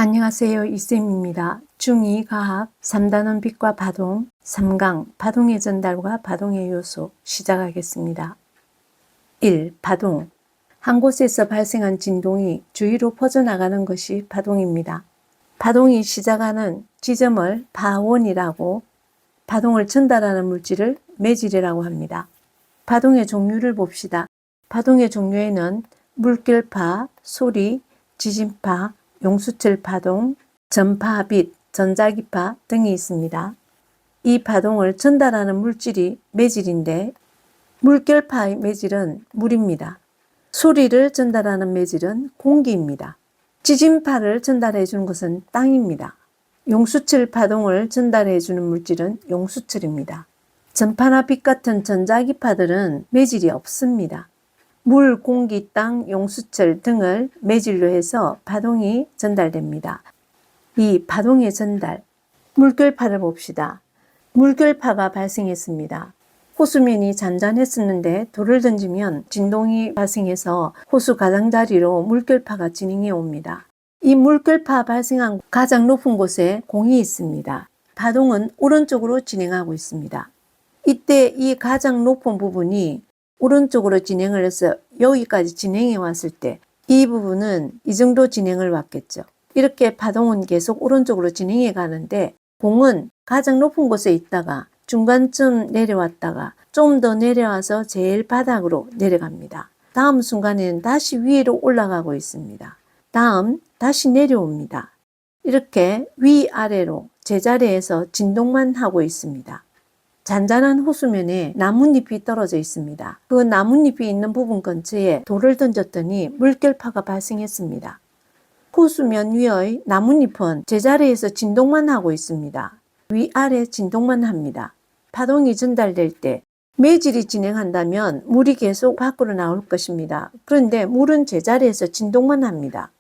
안녕하세요. 이쌤입니다. 중2 과학 3단원 빛과 파동 3강 파동의 전달과 파동의 요소 시작하겠습니다. 1. 파동. 한 곳에서 발생한 진동이 주위로 퍼져나가는 것이 파동입니다. 파동이 시작하는 지점을 파원이라고, 파동을 전달하는 물질을 매질이라고 합니다. 파동의 종류를 봅시다. 파동의 종류에는 물결파, 소리, 지진파, 용수철 파동, 전파, 빛, 전자기파 등이 있습니다. 이 파동을 전달하는 물질이 매질인데 물결파의 매질은 물입니다. 소리를 전달하는 매질은 공기입니다. 지진파를 전달해 주는 것은 땅입니다. 용수철 파동을 전달해 주는 물질은 용수철입니다. 전파나 빛 같은 전자기파들은 매질이 없습니다. 물, 공기, 땅, 용수철 등을 매질로 해서 파동이 전달됩니다. 이 파동의 전달, 물결파를 봅시다. 물결파가 발생했습니다. 호수면이 잔잔했었는데 돌을 던지면 진동이 발생해서 호수 가장자리로 물결파가 진행해 옵니다. 이 물결파 발생한 가장 높은 곳에 공이 있습니다. 파동은 오른쪽으로 진행하고 있습니다. 이때 이 가장 높은 부분이 오른쪽으로 진행을 해서 여기까지 진행해 왔을 때 이 부분은 이 정도 진행을 왔겠죠. 이렇게 파동은 계속 오른쪽으로 진행해 가는데 공은 가장 높은 곳에 있다가 중간쯤 내려왔다가 좀 더 내려와서 제일 바닥으로 내려갑니다. 다음 순간에는 다시 위로 올라가고 있습니다. 다음 다시 내려옵니다. 이렇게 위아래로 제자리에서 진동만 하고 있습니다. 잔잔한 호수면에 나뭇잎이 떨어져 있습니다. 그 나뭇잎이 있는 부분 근처에 돌을 던졌더니 물결파가 발생했습니다. 호수면 위의 나뭇잎은 제자리에서 진동만 하고 있습니다. 위아래 진동만 합니다. 파동이 전달될 때 매질이 진행한다면 물이 계속 밖으로 나올 것입니다. 그런데 물은 제자리에서 진동만 합니다.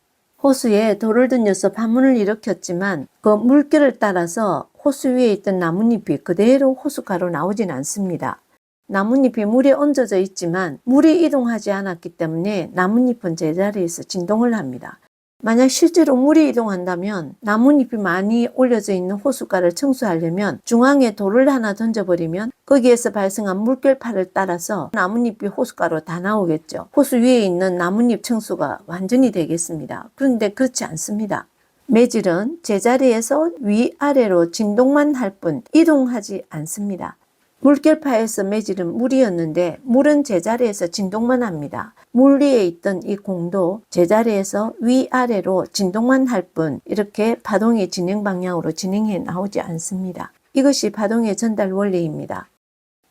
호수에 돌을 던져서 파문을 일으켰지만 그 물결을 따라서 호수 위에 있던 나뭇잎이 그대로 호숫가로 나오진 않습니다. 나뭇잎이 물에 얹어져 있지만 물이 이동하지 않았기 때문에 나뭇잎은 제자리에서 진동을 합니다. 만약 실제로 물이 이동한다면 나뭇잎이 많이 올려져 있는 호숫가를 청소하려면 중앙에 돌을 하나 던져버리면 거기에서 발생한 물결파를 따라서 나뭇잎이 호숫가로 다 나오겠죠. 호수 위에 있는 나뭇잎 청소가 완전히 되겠습니다. 그런데 그렇지 않습니다. 매질은 제자리에서 위아래로 진동만 할 뿐 이동하지 않습니다. 물결파에서 매질은 물이었는데 물은 제자리에서 진동만 합니다. 물 위에 있던 이 공도 제자리에서 위아래로 진동만 할 뿐 이렇게 파동의 진행 방향으로 진행해 나오지 않습니다. 이것이 파동의 전달 원리입니다.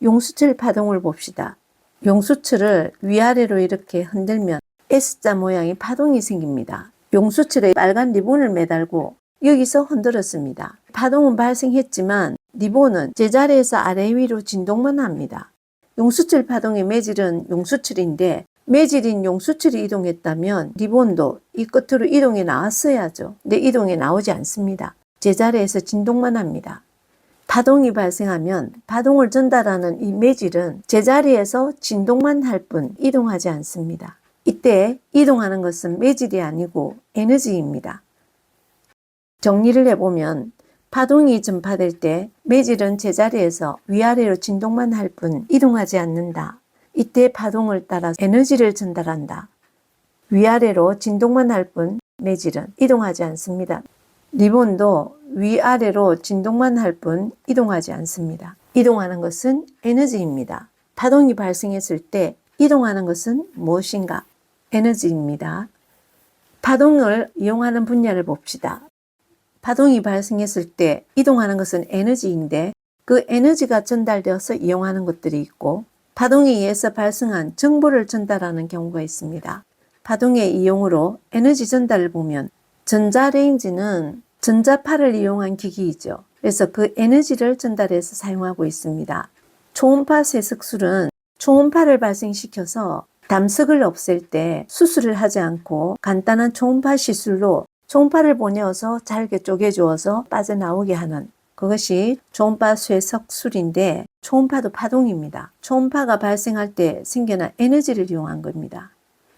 용수철 파동을 봅시다. 용수철을 위아래로 이렇게 흔들면 S자 모양의 파동이 생깁니다. 용수철에 빨간 리본을 매달고 여기서 흔들었습니다. 파동은 발생했지만 리본은 제자리에서 아래 위로 진동만 합니다. 용수철 파동의 매질은 용수철인데 매질인 용수철이 이동했다면 리본도 이 끝으로 이동해 나왔어야죠. 근데 이동해 나오지 않습니다. 제자리에서 진동만 합니다. 파동이 발생하면 파동을 전달하는 이 매질은 제자리에서 진동만 할 뿐 이동하지 않습니다. 이때 이동하는 것은 매질이 아니고 에너지입니다. 정리를 해보면 파동이 전파될 때 매질은 제자리에서 위아래로 진동만 할 뿐 이동하지 않는다. 이때 파동을 따라 에너지를 전달한다. 위아래로 진동만 할 뿐 매질은 이동하지 않습니다. 리본도 위아래로 진동만 할 뿐 이동하지 않습니다. 이동하는 것은 에너지입니다. 파동이 발생했을 때 이동하는 것은 무엇인가? 에너지입니다. 파동을 이용하는 분야를 봅시다. 파동이 발생했을 때 이동하는 것은 에너지인데 그 에너지가 전달되어서 이용하는 것들이 있고 파동에 의해서 발생한 정보를 전달하는 경우가 있습니다. 파동의 이용으로 에너지 전달을 보면 전자레인지는 전자파를 이용한 기기이죠. 그래서 그 에너지를 전달해서 사용하고 있습니다. 초음파 세척술은 초음파를 발생시켜서 담석을 없앨 때 수술을 하지 않고 간단한 초음파 시술로 초음파를 보내어서 잘게 쪼개주어서 빠져나오게 하는 그것이 초음파 쇠석술인데 초음파도 파동입니다. 초음파가 발생할 때 생겨난 에너지를 이용한 겁니다.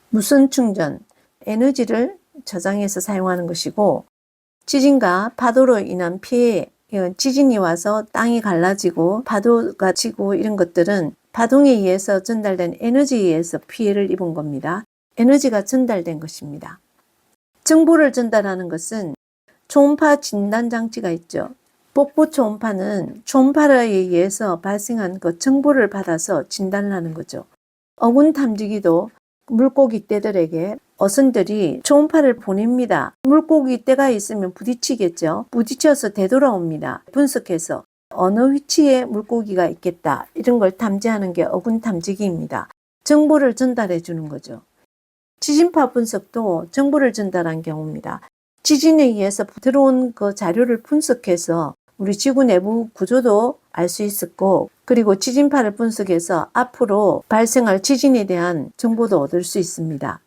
무선 충전, 에너지를 저장해서 사용하는 것이고 지진과 파도로 인한 피해, 지진이 와서 땅이 갈라지고 파도가 치고 이런 것들은 파동에 의해서 전달된 에너지에 의해서 피해를 입은 겁니다. 에너지가 전달된 것입니다. 정보를 전달하는 것은 초음파 진단 장치가 있죠. 복부 초음파는 초음파에 의해서 발생한 그 정보를 받아서 진단을 하는 거죠. 어군 탐지기도 물고기 떼들에게 어선들이 초음파를 보냅니다. 물고기 떼가 있으면 부딪히겠죠. 부딪혀서 되돌아옵니다. 분석해서 어느 위치에 물고기가 있겠다. 이런 걸 탐지하는 게 어군 탐지기입니다. 정보를 전달해 주는 거죠. 지진파 분석도 정보를 전달한 경우입니다. 지진에 의해서 들어온 그 자료를 분석해서 우리 지구 내부 구조도 알 수 있었고, 그리고 지진파를 분석해서 앞으로 발생할 지진에 대한 정보도 얻을 수 있습니다.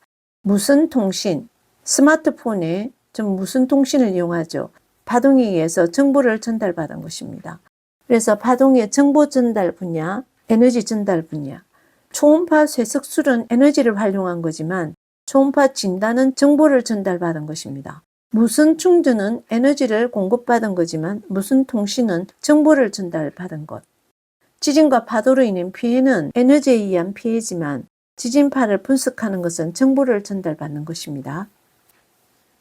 무선 통신, 스마트폰에 무선 통신을 이용하죠. 파동에 의해서 정보를 전달받은 것입니다. 그래서 파동의 정보 전달 분야, 에너지 전달 분야, 초음파 쇠석술은 에너지를 활용한 거지만 초음파 진단은 정보를 전달받은 것입니다. 무선 충전은 에너지를 공급받은 거지만 무선 통신은 정보를 전달받은 것. 지진과 파도로 인한 피해는 에너지에 의한 피해지만 지진파를 분석하는 것은 정보를 전달받는 것입니다.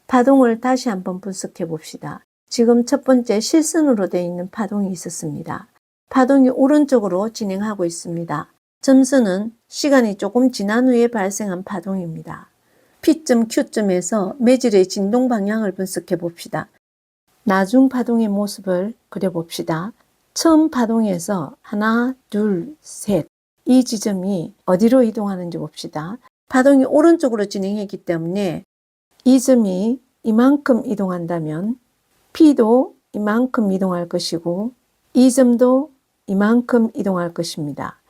파동을 다시 한번 분석해 봅시다. 지금 첫 번째 실선으로 되어 있는 파동이 있었습니다. 파동이 오른쪽으로 진행하고 있습니다. 점선은 시간이 조금 지난 후에 발생한 파동입니다. P점, Q점에서 매질의 진동 방향을 분석해 봅시다. 나중 파동의 모습을 그려봅시다. 처음 파동에서 하나, 둘, 셋. 이 지점이 어디로 이동하는지 봅시다. 파동이 오른쪽으로 진행했기 때문에 이 점이 이만큼 이동한다면 P도 이만큼 이동할 것이고 이 점도 이만큼 이동할 것입니다.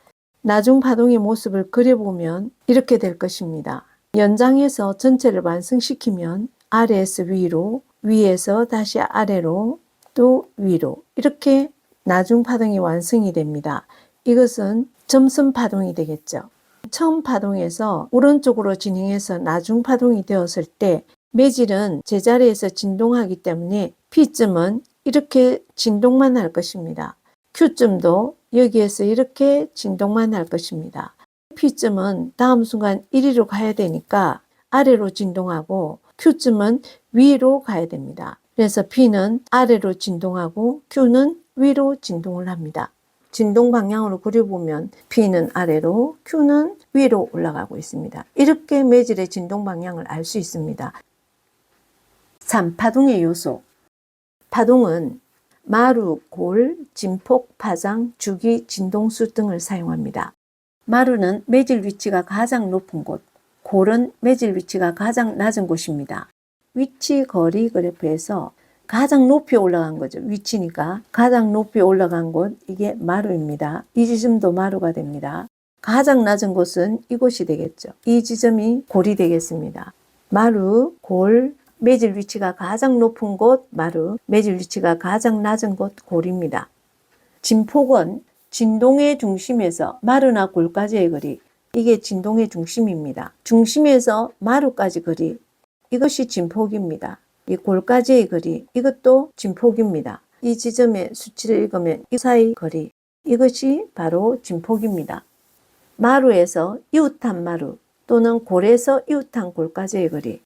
나중 파동의 모습을 그려보면 이렇게 될 것입니다. 연장해서 전체를 완성시키면 아래에서 위로, 위에서 다시 아래로, 또 위로 이렇게 나중 파동이 완성이 됩니다. 이것은 점선 파동이 되겠죠. 처음 파동에서 오른쪽으로 진행해서 나중 파동이 되었을 때 매질은 제자리에서 진동하기 때문에 P점은 이렇게 진동만 할 것입니다. Q점도 여기에서 이렇게 진동만 할 것입니다. P점은 다음 순간 이리로 가야 되니까 아래로 진동하고 Q점은 위로 가야 됩니다. 그래서 P는 아래로 진동하고 Q는 위로 진동을 합니다. 진동 방향으로 그려보면 P는 아래로 Q는 위로 올라가고 있습니다. 이렇게 매질의 진동 방향을 알 수 있습니다. 3. 파동의 요소. 파동은 마루, 골, 진폭, 파장, 주기, 진동수 등을 사용합니다. 마루는 매질 위치가 가장 높은 곳, 골은 매질 위치가 가장 낮은 곳입니다. 위치 거리 그래프에서 가장 높이 올라간 거죠. 위치니까 가장 높이 올라간 곳, 이게 마루입니다. 이 지점도 마루가 됩니다. 가장 낮은 곳은 이곳이 되겠죠. 이 지점이 골이 되겠습니다. 마루, 골, 매질 위치가 가장 높은 곳 마루, 매질 위치가 가장 낮은 곳 골입니다. 진폭은 진동의 중심에서 마루나 골까지의 거리, 이게 진동의 중심입니다. 중심에서 마루까지 거리, 이것이 진폭입니다. 이 골까지의 거리, 이것도 진폭입니다. 이 지점의 수치를 읽으면 이 사이 거리, 이것이 바로 진폭입니다. 마루에서 이웃한 마루 또는 골에서 이웃한 골까지의 거리,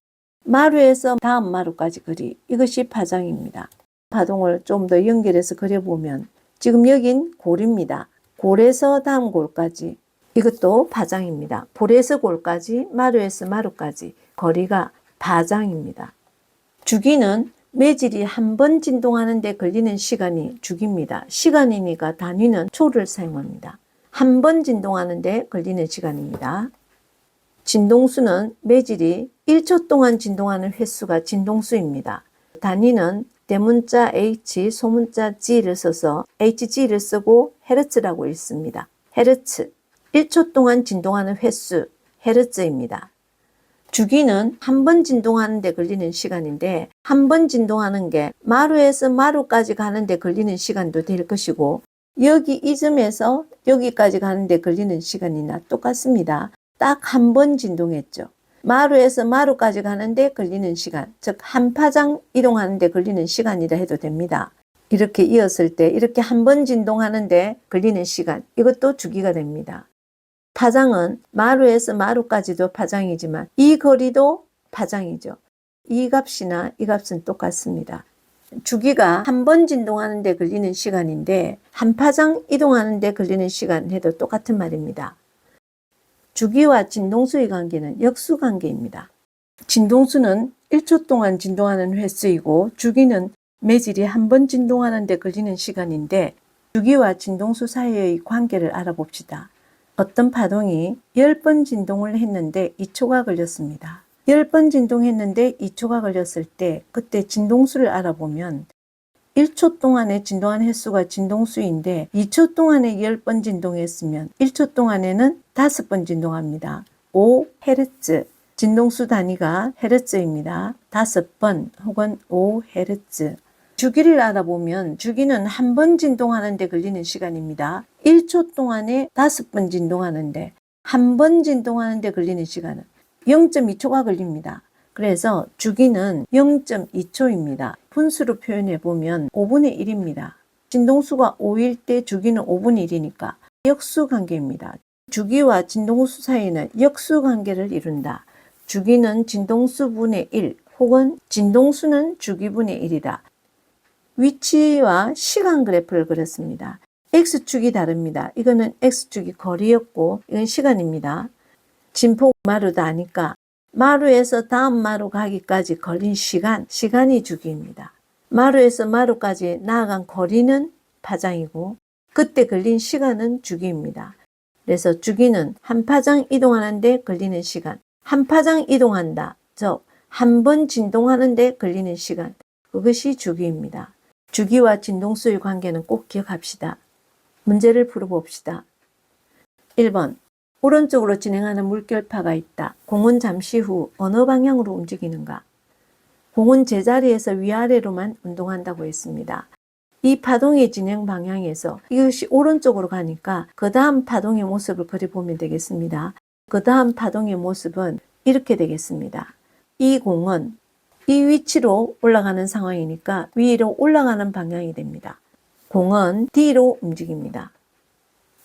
마루에서 다음 마루까지 거리, 이것이 파장입니다. 파동을 좀 더 연결해서 그려보면 지금 여긴 골입니다. 골에서 다음 골까지, 이것도 파장입니다. 골에서 골까지, 마루에서 마루까지 거리가 파장입니다. 주기는 매질이 한 번 진동하는 데 걸리는 시간이 주기입니다. 시간이니까 단위는 초를 사용합니다. 한 번 진동하는 데 걸리는 시간입니다. 진동수는 매질이 1초 동안 진동하는 횟수가 진동수입니다. 단위는 대문자 H, 소문자 G를 써서 HG를 쓰고 헤르츠라고 읽습니다. 헤르츠, 1초 동안 진동하는 횟수, 헤르츠입니다. 주기는 한 번 진동하는 데 걸리는 시간인데 한 번 진동하는 게 마루에서 마루까지 가는 데 걸리는 시간도 될 것이고 여기 이 점에서 여기까지 가는 데 걸리는 시간이나 똑같습니다. 딱 한 번 진동했죠. 마루에서 마루까지 가는데 걸리는 시간, 즉 한 파장 이동하는데 걸리는 시간이라 해도 됩니다. 이렇게 이었을 때 이렇게 한 번 진동하는데 걸리는 시간, 이것도 주기가 됩니다. 파장은 마루에서 마루까지도 파장이지만 이 거리도 파장이죠. 이 값이나 이 값은 똑같습니다. 주기가 한 번 진동하는 데 걸리는 시간인데 한 파장 이동하는 데 걸리는 시간 해도 똑같은 말입니다. 주기와 진동수의 관계는 역수관계입니다. 진동수는 1초 동안 진동하는 횟수이고 주기는 매질이 한 번 진동하는 데 걸리는 시간인데 주기와 진동수 사이의 관계를 알아봅시다. 어떤 파동이 10번 진동을 했는데 2초가 걸렸습니다. 10번 진동했는데 2초가 걸렸을 때 그때 진동수를 알아보면 1초 동안에 진동한 횟수가 진동수인데 2초 동안에 10번 진동했으면 1초 동안에는 5번 진동합니다. 5Hz, 진동수 단위가 헤르츠입니다. 5번 혹은 5Hz. 주기를 알아보면 주기는 한 번 진동하는 데 걸리는 시간입니다. 1초 동안에 5번 진동하는데 한 번 진동하는 데 걸리는 시간은 0.2초가 걸립니다. 그래서 주기는 0.2초입니다. 분수로 표현해 보면 5분의 1입니다. 진동수가 5일 때 주기는 5분의 1이니까 역수관계입니다. 주기와 진동수 사이는 역수관계를 이룬다. 주기는 진동수분의 1 혹은 진동수는 주기분의 1이다. 위치와 시간 그래프를 그렸습니다. X축이 다릅니다. 이거는 X축이 거리였고 이건 시간입니다. 진폭 마루다 하니까 마루에서 다음 마루 가기까지 걸린 시간이 주기입니다. 마루에서 마루까지 나아간 거리는 파장이고 그때 걸린 시간은 주기입니다. 그래서 주기는 한 파장 이동하는 데 걸리는 시간, 한 파장 이동한다, 즉 한 번 진동하는 데 걸리는 시간, 그것이 주기입니다. 주기와 진동수의 관계는 꼭 기억합시다. 문제를 풀어봅시다. 1번 오른쪽으로 진행하는 물결파가 있다. 공은 잠시 후 어느 방향으로 움직이는가? 공은 제자리에서 위아래로만 운동한다고 했습니다. 이 파동의 진행 방향에서 이것이 오른쪽으로 가니까 그 다음 파동의 모습을 그려보면 되겠습니다. 그 다음 파동의 모습은 이렇게 되겠습니다. 이 공은 이 위치로 올라가는 상황이니까 위로 올라가는 방향이 됩니다. 공은 뒤로 움직입니다.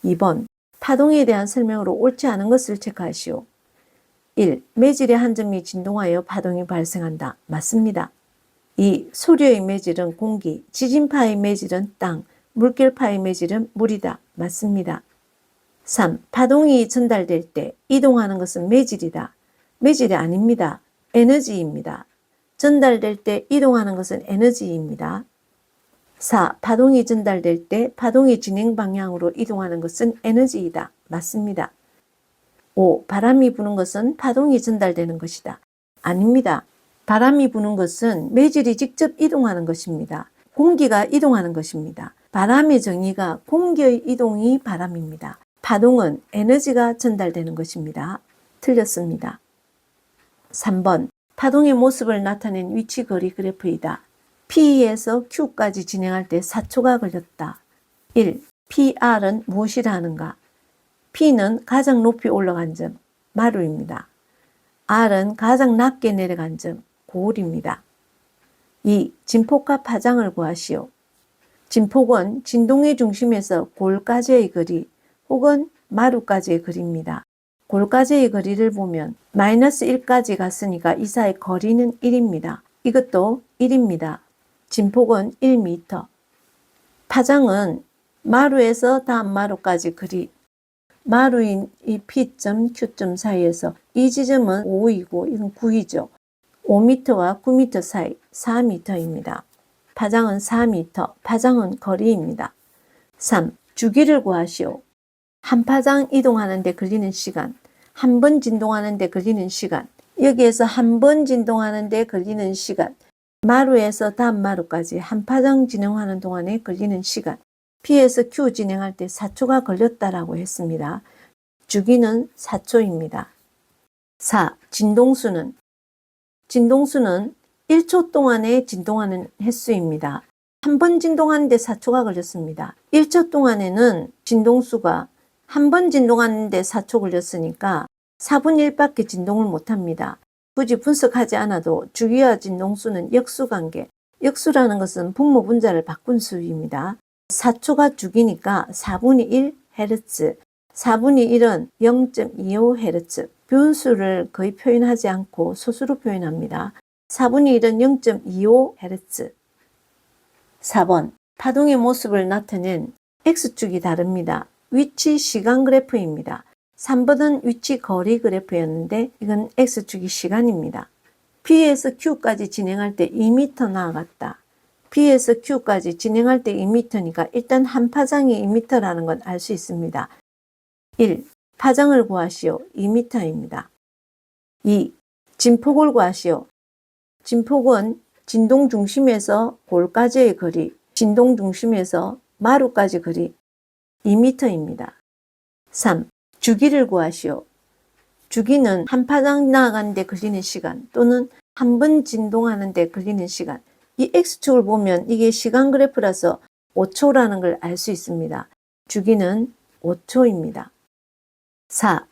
2번 파동에 대한 설명으로 옳지 않은 것을 체크하시오. 1. 매질의 한 점이 진동하여 파동이 발생한다. 맞습니다. 2. 소류의 매질은 공기, 지진파의 매질은 땅, 물결파의 매질은 물이다. 맞습니다. 3. 파동이 전달될 때 이동하는 것은 매질이다. 매질이 아닙니다. 에너지입니다. 전달될 때 이동하는 것은 에너지입니다. 4. 파동이 전달될 때 파동의 진행 방향으로 이동하는 것은 에너지이다. 맞습니다. 5. 바람이 부는 것은 파동이 전달되는 것이다. 아닙니다. 바람이 부는 것은 매질이 직접 이동하는 것입니다. 공기가 이동하는 것입니다. 바람의 정의가 공기의 이동이 바람입니다. 파동은 에너지가 전달되는 것입니다. 틀렸습니다. 3번 파동의 모습을 나타낸 위치 거리 그래프이다. P에서 Q까지 진행할 때 4초가 걸렸다. 1. PR은 무엇이라 하는가? P는 가장 높이 올라간 점, 마루입니다. R은 가장 낮게 내려간 점, 고울입니다. 2. 진폭과 파장을 구하시오. 진폭은 진동의 중심에서 골까지의 거리 혹은 마루까지의 거리입니다. 골까지의 거리를 보면 마이너스 1까지 갔으니까 이 사이 거리는 1입니다. 이것도 1입니다. 진폭은 1m. 파장은 마루에서 다음 마루까지 거리. 마루인 이 P점, Q점 사이에서 이 지점은 5이고 이건 9이죠. 5m와 9m 사이 4m입니다. 파장은 4m, 파장은 거리입니다. 3. 주기를 구하시오. 한 파장 이동하는 데 걸리는 시간, 한 번 진동하는 데 걸리는 시간, 여기에서 한 번 진동하는 데 걸리는 시간, 마루에서 다음 마루까지 한 파장 진행하는 동안에 걸리는 시간, P에서 Q 진행할 때 4초가 걸렸다라고 했습니다. 주기는 4초입니다. 4. 진동수는 1초 동안에 진동하는 횟수입니다. 한 번 진동하는데 4초가 걸렸습니다. 1초 동안에는 진동수가 한 번 진동하는데 4초 걸렸으니까 4분의 1밖에 진동을 못합니다. 굳이 분석하지 않아도 주기와 진동수는 역수관계. 역수라는 것은 분모 분자를 바꾼 수입니다. 4초가 주기니까 4분의 1Hz, 4분의 1은 0.25Hz. 변수를 거의 표현하지 않고 소수로 표현합니다. 4분의 1은 0.25Hz. 4번, 파동의 모습을 나타낸 X축이 다릅니다. 위치 시간 그래프입니다. 3번은 위치 거리 그래프였는데 이건 X축이 시간입니다. P에서 Q까지 진행할 때 2m 나아갔다. P에서 Q까지 진행할 때 2m니까 일단 한 파장이 2m라는 건 알 수 있습니다. 1. 파장을 구하시오. 2m입니다. 2. 진폭을 구하시오. 진폭은 진동 중심에서 골까지의 거리, 진동 중심에서 마루까지 거리 2m입니다. 3. 주기를 구하시오. 주기는 한 파장 나아가는데 걸리는 시간 또는 한 번 진동하는 데 걸리는 시간. 이 X축을 보면 이게 시간 그래프라서 5초라는 걸 알 수 있습니다. 주기는 5초입니다. 4.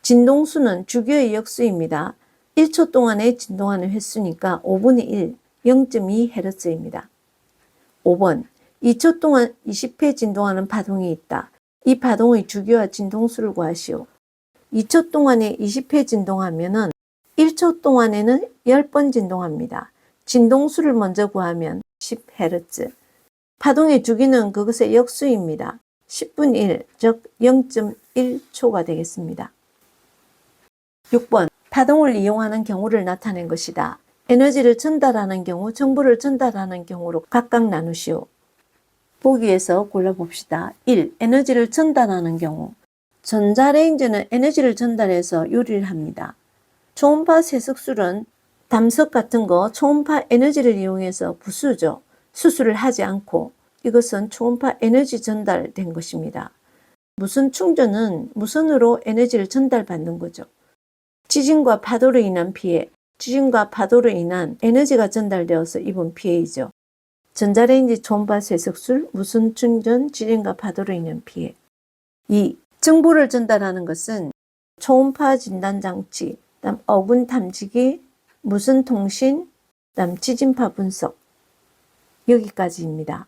진동수는 주기의 역수입니다. 1초 동안에 진동하는 횟수니까 5분의 1, 0.2Hz입니다. 5번. 2초 동안 20회 진동하는 파동이 있다. 이 파동의 주기와 진동수를 구하시오. 2초 동안에 20회 진동하면은 1초 동안에는 10번 진동합니다. 진동수를 먼저 구하면 10Hz. 파동의 주기는 그것의 역수입니다. 10분의 1, 즉 0.1초가 되겠습니다. 6번. 파동을 이용하는 경우를 나타낸 것이다. 에너지를 전달하는 경우, 정보를 전달하는 경우로 각각 나누시오. 보기에서 골라봅시다. 1. 에너지를 전달하는 경우. 전자레인지는 에너지를 전달해서 요리를 합니다. 초음파 세척술은 담석 같은 거 초음파 에너지를 이용해서 부수죠. 수술을 하지 않고 이것은 초음파 에너지 전달된 것입니다. 무선 충전은 무선으로 에너지를 전달받는 거죠. 지진과 파도로 인한 피해, 지진과 파도로 인한 에너지가 전달되어서 입은 피해이죠. 전자레인지 초음파 세척술, 무선 충전, 지진과 파도로 인한 피해. 2. 정보를 전달하는 것은 초음파 진단장치, 그다음 어군 탐지기, 무선 통신, 그다음 지진파 분석. 여기까지입니다.